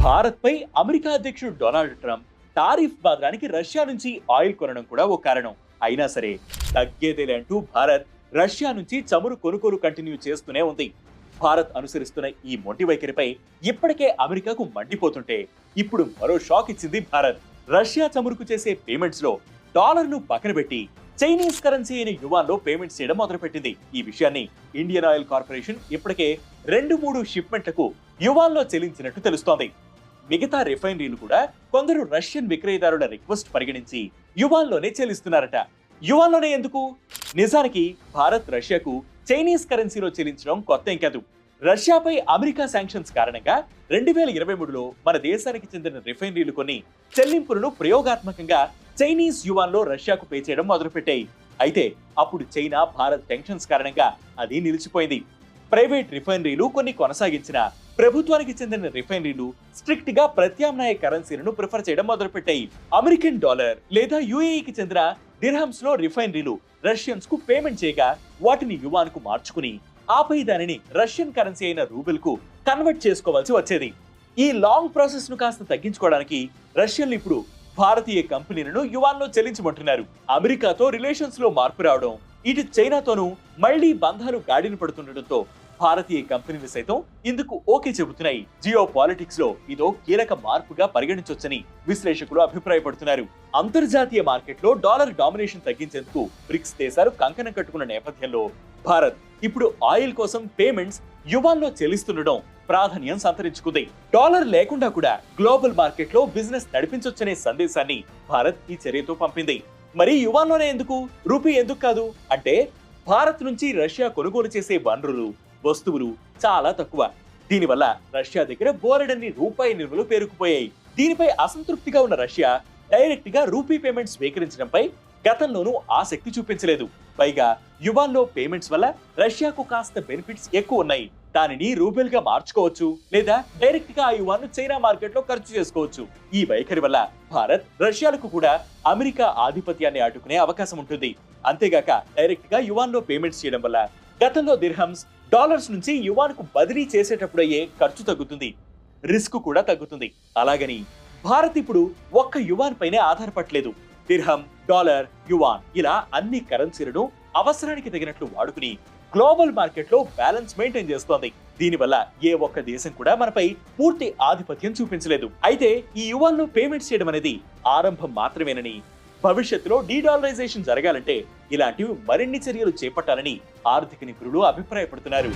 భారత్ పై America అధ్యక్షుడు Donald Trump tariff బాధడానికి Russia నుంచి oil కొనడం కూడా ఓ కారణం. అయినా సరే తగ్గేదేలే అంటూ భారత్ రష్యా నుంచి చమురు కొనుగోలు కంటిన్యూ చేస్తూనే ఉంది. భారత్ అనుసరిస్తున్న ఈ మొండి వైఖరిపై ఇప్పటికే అమెరికాకు మండిపోతుంటే ఇప్పుడు మరో షాక్ ఇచ్చింది భారత్. రష్యా చమురుకు చేసే పేమెంట్స్ లో డాలర్ ను పక్కన పెట్టి చైనీస్ కరెన్సీ అయిన యువాన్ లో పేమెంట్స్ చేయడం మొదలుపెట్టింది. ఈ విషయాన్ని ఇండియన్ ఆయిల్ కార్పొరేషన్ ఇప్పటికే 2-3 షిప్మెంట్లకు యువాన్ లో చెల్లించినట్టు తెలుస్తోంది. మిగతా రిఫైనరీలు కూడా కొందరు రష్యన్ విక్రయదారుల రిక్వెస్ట్ పరిగణించి యువాన్ లోనే చెల్లిస్తున్నారట. యువాన్ లోనే ఎందుకు? నిజానికి భారత్ రష్యాకు చైనీస్ కరెన్సీలో చెల్లించడం కొత్త ఏం కాదు. రష్యాపై అమెరికా శాంక్షన్స్ కారణంగా 2023లో మన దేశానికి చెందిన రిఫైనరీలు కొన్ని చెల్లింపులను ప్రయోగాత్మకంగా చైనీస్ యువాన్ లో రష్యాకు పే చేయడం మొదలుపెట్టాయి. అయితే అప్పుడు చైనా భారత్ టెన్షన్స్ కారణంగా అది నిలిచిపోయింది. ప్రైవేట్ రిఫైనరీలు కొన్ని కొనసాగించిన ప్రభుత్వానికి చెందిన రిఫైనరీలు స్ట్రిక్ట్ గా ప్రత్యామ్నాయ కరెన్సీలను ప్రిఫర్ చేయడం మొదలుపెట్టాయి. అమెరికన్ డాలర్ లేదా యుఏఈకి చెందిన దిర్హమ్స్ లో రిఫైనరీలు రష్యన్స్ కు పేమెంట్ చేయగా వాటిని యువాన్ కు మార్చుకుని ఆపై దానిని రష్యన్ కరెన్సీ అయిన రూబెల్ కు కన్వర్ట్ చేసుకోవాల్సి వచ్చేది. ఈ లాంగ్ ప్రాసెస్ ను కాస్త తగ్గించుకోవడానికి రష్యన్లు ఇప్పుడు భారతీయ కంపెనీలను యువాన్ లో చెల్లించమంటున్నారు. అమెరికాతో రిలేషన్స్ లో మార్పు రావడం, ఇటు చైనాతోనూ మళ్లీ బంధాలు గాడిన పడుతుండటంతో భారతీయ కంపెనీలు సైతం ఇందుకు ఓకే చెబుతున్నాయి. జియో పాలిటిక్స్ లో ఇదో కీలక మార్పుగా పరిగణించొచ్చని విశ్లేషకులు అభిప్రాయపడుతున్నారు. అంతర్జాతీయ మార్కెట్లో డాలర్ డామినేషన్ తగ్గించేందుకు బ్రిక్స్ దేశాలు కంకణం కట్టుకున్న నేపథ్యంలో భారత్ ఇప్పుడు ఆయిల్ కోసం పేమెంట్స్ యువాన్ లో చెల్లిస్తుండడం ప్రాధాన్యం సంతరించుకుంది. డాలర్ లేకుండా కూడా గ్లోబల్ మార్కెట్ లో బిజినెస్ నడిపించొచ్చనే సందేశాన్ని భారత్ ఈ చర్యతో పంపింది. మరి యువాన్ లోనే ఎందుకు, రూపీ ఎందుకు కాదు అంటే భారత్ నుంచి రష్యా కొనుగోలు చేసే వనరులు, వస్తువులు చాలా తక్కువ. దీనివల్ల రష్యా దగ్గర బోలెడన్ని రూపాయి నిల్వలు పేరుకుపోయాయి. దీనిపై అసంతృప్తిగా ఉన్న రష్యా డైరెక్ట్ గా రూపీ పేమెంట్స్ స్వీకరించడంపై గతంలోనూ ఆసక్తి చూపించలేదు. పైగా యువాన్ లో పేమెంట్స్ వల్ల రష్యాకు కాస్త బెనిఫిట్స్ ఎక్కువ ఉన్నాయి. దానిని రూబెల్ గా మార్చుకోవచ్చు లేదా డైరెక్ట్ గా ఆ యువాన్ ను చైనా మార్కెట్ లో ఖర్చు చేసుకోవచ్చు. ఈ వైఖరి వల్ల భారత్ రష్యాలకు కూడా అమెరికా ఆధిపత్యాన్ని అడ్డుకునే అవకాశం ఉంటుంది. అంతేగాక డైరెక్ట్ గా యువాన్ లో పేమెంట్స్ చేయడం వల్ల గతంలో దిర్హమ్స్ డాలర్స్ నుంచి యువాన్ కు బదిలీ చేసేటప్పుడు అయ్యే ఖర్చు తగ్గుతుంది, రిస్క్ కూడా తగ్గుతుంది. అలాగని భారత్ ఇప్పుడు ఒక్క యువాన్ పైనే ఆధారపడలేదు. దిర్హం, డాలర్, యువాన్ ఇలా అన్ని కరెన్సీలను అవసరానికి తగినట్లు వాడుకుని గ్లోబల్ మార్కెట్ లో బ్యాలెన్స్ మెయింటైన్ చేస్తోంది. దీనివల్ల ఏ ఒక్క దేశం కూడా మనపై పూర్తి ఆధిపత్యం చూపించలేదు. అయితే ఈ యువాన్ లో పేమెంట్స్ చేయడం అనేది ఆరంభం మాత్రమేనని, భవిష్యత్తులో డీడాలరైజేషన్ జరగాలంటే ఇలాంటివి మరిన్ని చర్యలు చేపట్టాలని ఆర్థిక నిపుణులు అభిప్రాయపడుతున్నారు.